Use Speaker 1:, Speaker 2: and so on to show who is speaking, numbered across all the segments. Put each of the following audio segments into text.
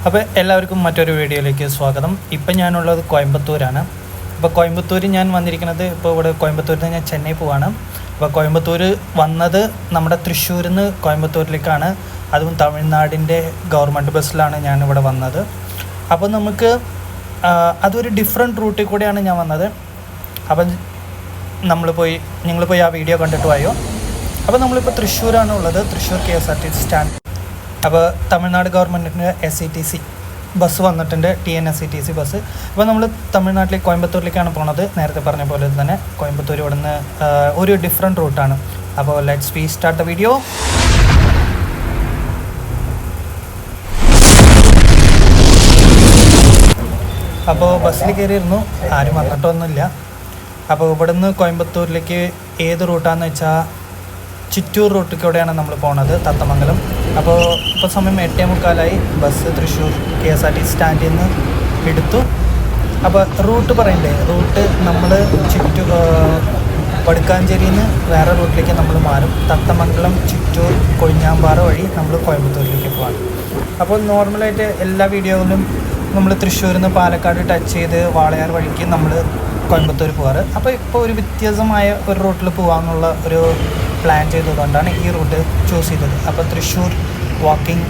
Speaker 1: അപ്പോൾ എല്ലാവർക്കും മറ്റൊരു വീഡിയോയിലേക്ക് സ്വാഗതം. ഇപ്പം ഞാനുള്ളത് കോയമ്പത്തൂരാണ്. അപ്പോൾ കോയമ്പത്തൂർ ഞാൻ വന്നിരിക്കുന്നത് ഇപ്പോൾ ഇവിടെ കോയമ്പത്തൂരിൽ നിന്ന് ഞാൻ ചെന്നൈ പോവാണ്. അപ്പോൾ കോയമ്പത്തൂർ വന്നത് നമ്മുടെ തൃശ്ശൂരിൽ നിന്ന് കോയമ്പത്തൂരിലേക്കാണ്. അതും തമിഴ്നാടിൻ്റെ ഗവൺമെൻറ് ബസ്സിലാണ് ഞാനിവിടെ വന്നത്. അപ്പോൾ നമുക്ക് അതൊരു ഡിഫറെൻറ്റ് റൂട്ടിൽ കൂടെയാണ് ഞാൻ വന്നത്. അപ്പം നിങ്ങൾ പോയി ആ വീഡിയോ കണ്ടിട്ട് പോയോ. അപ്പോൾ നമ്മളിപ്പോൾ തൃശ്ശൂരാണ് ഉള്ളത്. Thrissur KSRTC stand. അപ്പോൾ തമിഴ്നാട് ഗവൺമെൻറ്റിൻ്റെ SETC ബസ് വന്നിട്ടുണ്ട്, TNSETC ബസ്. അപ്പോൾ നമ്മൾ തമിഴ്നാട്ടിലേക്ക് കോയമ്പത്തൂരിലേക്കാണ് പോണത്. നേരത്തെ പറഞ്ഞ പോലെ തന്നെ കോയമ്പത്തൂർ ഇവിടെ നിന്ന് ഒരു ഡിഫറെൻറ്റ് റൂട്ടാണ്. അപ്പോൾ let's we start the video. അപ്പോൾ ബസ്സിൽ കയറിയിരുന്നു, ആരും വന്നിട്ടൊന്നുമില്ല. അപ്പോൾ ഇവിടെ നിന്ന് കോയമ്പത്തൂരിലേക്ക് ഏത് റൂട്ടാണെന്ന് വെച്ചാൽ ചിറ്റൂർ റൂട്ടിലൂടെയാണ് നമ്മൾ പോണത്, തത്തമംഗലം. അപ്പോൾ ഇപ്പോൾ സമയം 8:45 ബസ് തൃശ്ശൂർ KSRTC സ്റ്റാൻഡിൽ നിന്ന് എടുത്തു. അപ്പോൾ റൂട്ട് പറയണ്ടേ, റൂട്ട് നമ്മൾ വടുക്കാഞ്ചേരിയിൽ നിന്ന് വേറെ റൂട്ടിലേക്ക് നമ്മൾ മാറും. തത്തമംഗലം, ചിറ്റൂർ, കൊഴിഞ്ഞാമ്പാറ വഴി നമ്മൾ കോയമ്പത്തൂരിലേക്ക് പോകാം. അപ്പോൾ നോർമലായിട്ട് എല്ലാ വീഡിയോയിലും നമ്മൾ തൃശ്ശൂരിൽ നിന്ന് പാലക്കാട് ടച്ച് ചെയ്ത് വാളയാർ വഴിക്ക് നമ്മൾ കോയമ്പത്തൂർ പോകാറ്. അപ്പോൾ ഇപ്പോൾ ഒരു വ്യത്യസ്തമായ ഒരു റൂട്ടിൽ പോകാമെന്നുള്ള ഒരു പ്ലാൻ ചെയ്തതുകൊണ്ടാണ് ഈ റൂട്ട് ചൂസ് ചെയ്തത്. അപ്പോൾ തൃശ്ശൂർ വാക്കിംഗ്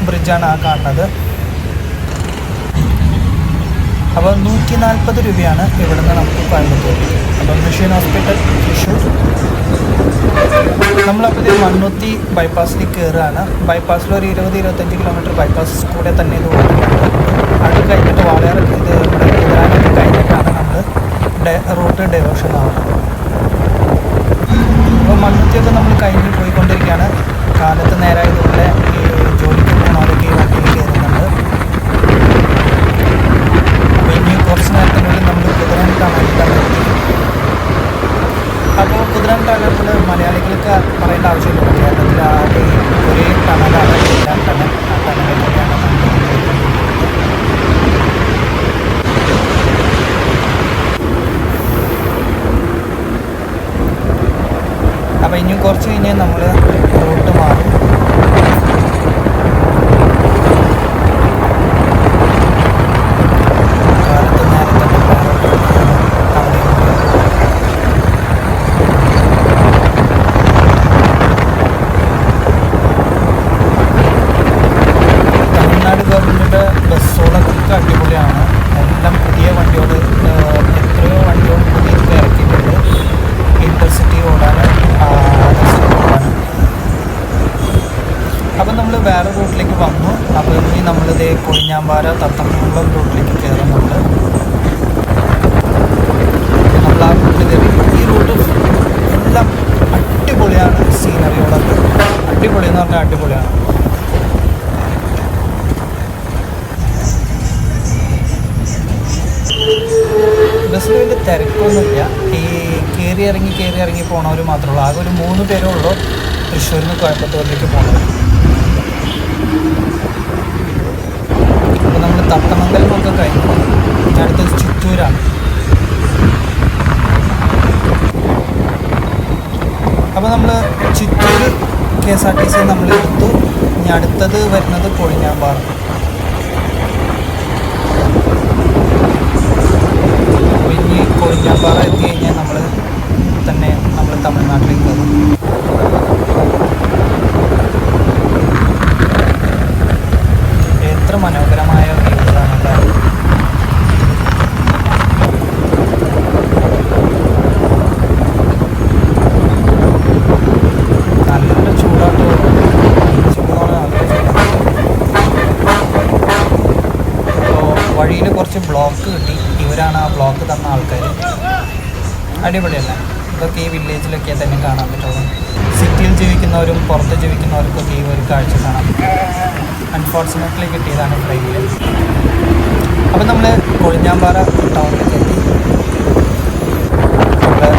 Speaker 1: ബ്രിഡ്ജാണ് ആ കാണുന്നത്. അപ്പോൾ 140 രൂപയാണ് ഇവിടുന്ന് നമുക്ക് കോയമ്പത്തൂർ. അപ്പോൾ മിഷൻ ഹോസ്പിറ്റൽ തൃശ്ശൂർ. നമ്മളപ്പോൾ ഇത് മണ്ണുത്തി ബൈപ്പാസിൽ കയറുകയാണ്. ബൈപ്പാസിൽ ഒരു 20-25 കിലോമീറ്റർ ബൈപ്പാസ് കൂടെ തന്നെ ഇത് ഓടുന്നുണ്ട്. അത് കഴിഞ്ഞിട്ട് വാളയാർ ഇത് കുതിരാനൊക്കെ കഴിഞ്ഞിട്ടാണ് നമ്മൾ റൂട്ട് ഡൈവേർഷൻ ആവുന്നത്. അപ്പോൾ മണ്ണുത്തിയൊക്കെ നമ്മൾ കഴിഞ്ഞ് പോയിക്കൊണ്ടിരിക്കുകയാണ്. കാലത്ത് നേരായതുകൊണ്ട് ഈ ജോലിക്ക് പോകുന്നവരൊക്കെ ഈ വണ്ടിയിൽ കയറുന്നുണ്ട്. അപ്പോൾ ഇനി കുറച്ച് നേരത്തിനുള്ളിൽ നമ്മൾ കുതിരാൻ ടണലിലാണ്. അപ്പോൾ കുതിരാൻ ടണലിൽ മലയാളികൾക്ക് പറയേണ്ട ആവശ്യമില്ല. കേരളത്തിൽ ആകെ ഒരേ ടണലാണ് കുതിരാൻ ടണൽ. ആ ടണലിലൂടെയാണ് അപ്പോൾ ഇനി കുറച്ച് കഴിഞ്ഞാൽ നമ്മൾ റൂട്ട് മാറും. കാലത്ത് നേരത്തെ തമിഴ്നാട് ഗവൺമെൻറ്റിൻ്റെ ബസ്സുകളൊക്കെ അടിപൊളിയാണ്. എല്ലാം പുതിയ വണ്ടിയോട്, എത്രയോ വണ്ടിയോട് പുതിയ ഇറക്കിയിട്ടുണ്ട്. ഇൻ്റർസിറ്റി ഓടാൻ. അപ്പം നമ്മൾ വേറെ റൂട്ടിലേക്ക് വന്നു. അപ്പോൾ ഇനി നമ്മളിത് കൊഴിഞ്ഞാമ്പാറ തത്തമംഗലം റൂട്ടിലേക്ക് കയറുന്നുണ്ട്. നമ്മൾ ആ റൂട്ട് കയറി. ഈ റൂട്ട് എല്ലാം അടിപൊളിയാണ്. സീനറികളൊക്കെ അടിപൊളി എന്ന് പറഞ്ഞാൽ അടിപൊളിയാണ്. ബസ്സിൽ വലിയ തിരക്കൊന്നുമില്ല. ഈ കയറി ഇറങ്ങി പോണവർ മാത്രമേ ഉള്ളൂ. ആകെ ഒരു 3 പേരേ ഉള്ളൂ തൃശ്ശൂരിൽ നിന്ന് കോയമ്പത്തൂരിലേക്ക് പോകുന്നത്. അപ്പോൾ നമ്മൾ തത്തമംഗലമൊക്കെ കഴിഞ്ഞു. അടുത്തത് ചിറ്റൂരാണ്. അപ്പോൾ നമ്മൾ ചിറ്റൂർ KSRTC നമ്മൾ എടുത്തു. ഇനി അടുത്തത് വരുന്നത് കൊഴിഞ്ഞാമ്പാറ. അപ്പോൾ ഇനി കൊഴിഞ്ഞാമ്പാറ എത്തി കഴിഞ്ഞാൽ നമ്മൾ തമിഴ്നാട്ടിലേക്ക് കയറും. എത്ര മനോഹരമായ വീടുകളാണല്ലേ. നല്ല ചൂടാണ്. അപ്പോൾ വഴിയിൽ കുറച്ച് ബ്ലോക്ക് കിട്ടി. ഇവരാണ് ആ ബ്ലോക്ക് തന്ന ആൾക്കാർ. അടിപൊളിയല്ല. ഇതൊക്കെ ഈ വില്ലേജിലൊക്കെ തന്നെ കാണാൻ പറ്റുള്ളൂ. സിറ്റിയിൽ ജീവിക്കുന്നവരും പുറത്ത് ജീവിക്കുന്നവർക്കൊക്കെ ഈ ഒരു കാഴ്ച കാണാം. അൺഫോർച്ചുനേറ്റ്ലി കിട്ടിയതാണ് ട്രെയിനിൽ. അപ്പം നമ്മൾ കൊഴിഞ്ഞാമ്പാറ ടൗണിലേക്ക് എത്തി. അവിടെ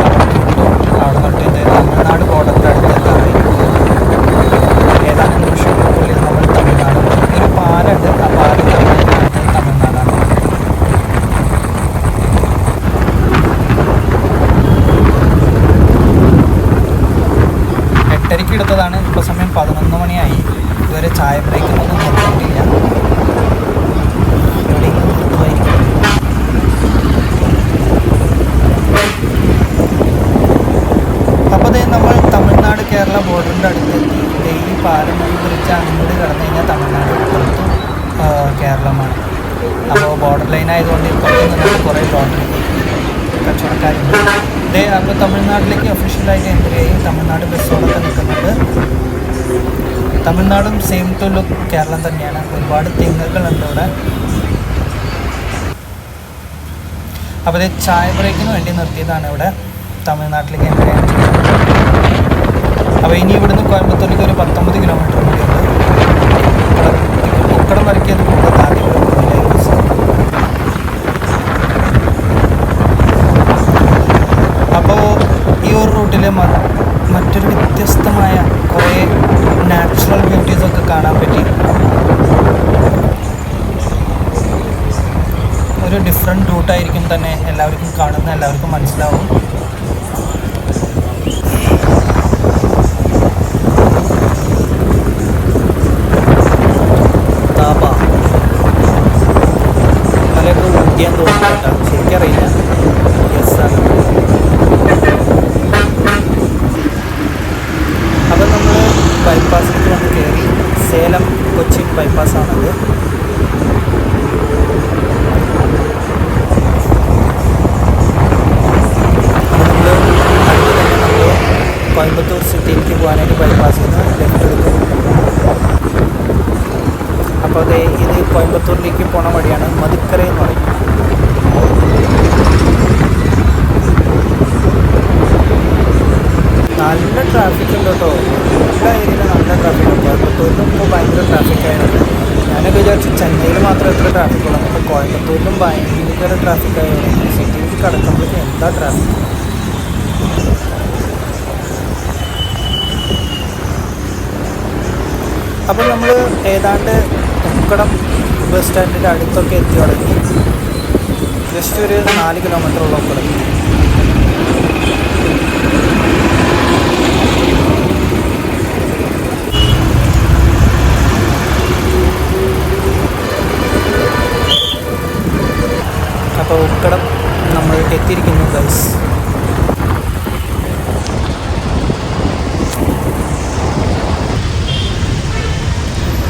Speaker 1: തൊട്ട് തമിഴ്നാട് ബോർഡറിൻ്റെ അടുത്തെത്താറായി. ഏതാനും നിമിഷങ്ങൾക്കുള്ളിൽ നമ്മൾ തമിഴ്നാട്. ഒരു പാലുണ്ട്, ആ പാല് തമിഴ്നാടാണ്. എടുത്തതാണ്. ഇപ്പോൾ സമയം 11 മണിയായി. ഇതുവരെ ചായ ബ്രേക്കൊന്നും നിർത്തിയിട്ടില്ല. ലൈൻ ആയതുകൊണ്ട് പുറത്ത് നിന്നിട്ട് കുറേ ലോട്ടറി കച്ചവടക്കാരുണ്ട്. അപ്പോൾ തമിഴ്നാട്ടിലേക്ക് ഒഫീഷ്യലായിട്ട് എൻട്രി ആയി. തമിഴ്നാട് ബസ്സുകളൊക്കെ നിൽക്കുന്നുണ്ട്. തമിഴ്നാടും സെയിം ടു ലുക്ക് കേരളം തന്നെയാണ്. ഒരുപാട് തെങ്ങുകളുണ്ട് ഇവിടെ. അപ്പോൾ ഇത് ചായ ബ്രേക്കിന് വേണ്ടി നിർത്തിയതാണ് ഇവിടെ തമിഴ്നാട്ടിലേക്ക് എൻട്രി ആയി ചെയ്യുന്നത്. അപ്പോൾ ഇനി ഇവിടുന്ന് കോയമ്പത്തൂരിലേക്ക് ഒരു 19 കിലോമീറ്റർ കൂടിയുണ്ട്. ഉക്കടം വരയ്ക്കിയത് കൂടുതൽ ആദ്യം അപ്പോൾ ഈ ഒരു റൂട്ടിൽ മറ്റൊരു വ്യത്യസ്തമായ കുറേ നാച്ചുറൽ ബ്യൂട്ടീസൊക്കെ കാണാൻ പറ്റി. ഒരു ഡിഫറെൻറ്റ് റൂട്ടായിരിക്കും തന്നെ എല്ലാവർക്കും കാണുന്ന എല്ലാവർക്കും മനസ്സിലാവും. മലയൊക്കെ ഊട്ടിയാൻ തോന്നുന്നു കേട്ടോ, ശരിക്കറിയില്ല. യെസ്സാണ്. അപ്പം നമ്മൾ ബൈപ്പാസിലേക്ക് വന്ന് കയറി. സേലം കൊച്ചിൻ ബൈപ്പാസാണത്. കോയമ്പത്തൂർ സിറ്റിയിലേക്ക് പോകാനായിട്ട് ബൈപ്പാസിൽ നിന്ന് ലെഫ്റ്റ് എടുക്കും. അപ്പോൾ അത് ഇത് കോയമ്പത്തൂരിലേക്ക് പോണ വഴിയാണ്. മധുക്കര എന്ന് പറയും. നല്ല ട്രാഫിക് ഉണ്ട് കേട്ടോ. എല്ലാ ഏരിയയിലും നല്ല ട്രാഫിക് ഉണ്ട്. കോയമ്പത്തൂരിലും ഇപ്പോൾ ഭയങ്കര ട്രാഫിക്കായിരുന്നു. ഞാനൊക്കെ വിചാരിച്ചു ചെന്നൈയിൽ മാത്രം എത്ര ട്രാഫിക്കുള്ളൂ. അപ്പോൾ കോയമ്പത്തൂരിലും ഭയങ്കര ട്രാഫിക്കായിരുന്നു. സിറ്റിയിലേക്ക് കടക്കുമ്പോഴേക്കും എന്താ ട്രാഫിക്. അപ്പോൾ നമ്മൾ ഏതാണ്ട് ഉക്കടം ബസ് സ്റ്റാൻഡിൻ്റെ അടുത്തൊക്കെ എത്തി തുടങ്ങി. ജസ്റ്റ് ഒരു 4 കിലോമീറ്ററുള്ള ഉക്കടം. അപ്പോൾ ഉക്കടം നമ്മൾ എത്തിയിരിക്കുന്നു ഗൈസ്.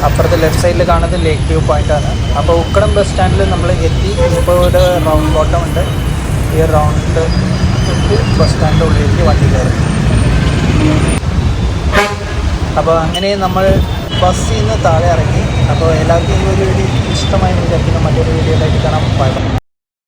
Speaker 1: അപ്പുറത്തെ ലെഫ്റ്റ് സൈഡിൽ കാണുന്നത് ലേക്ക് വ്യൂ പോയിൻ്റാണ്. അപ്പോൾ ഉക്കടം ബസ് സ്റ്റാൻഡിൽ നമ്മൾ എത്തി. ഇപ്പോൾ ഒരു റൗണ്ട് ബോട്ടം ഉണ്ട്. ഈ റൗണ്ട് ബസ് സ്റ്റാൻഡിൻ്റെ ഉള്ളിലേക്ക് വണ്ടി കയറി. അപ്പോൾ അങ്ങനെ നമ്മൾ ബസ്സിൽ നിന്ന് താഴെ ഇറങ്ങി. അപ്പോൾ എല്ലാവർക്കും ഈ ഒരു വീഡിയോ ഇഷ്ടമായി വിചാരിക്കുന്നു. മറ്റൊരു വീഡിയോയിലായിട്ട് കാണാം.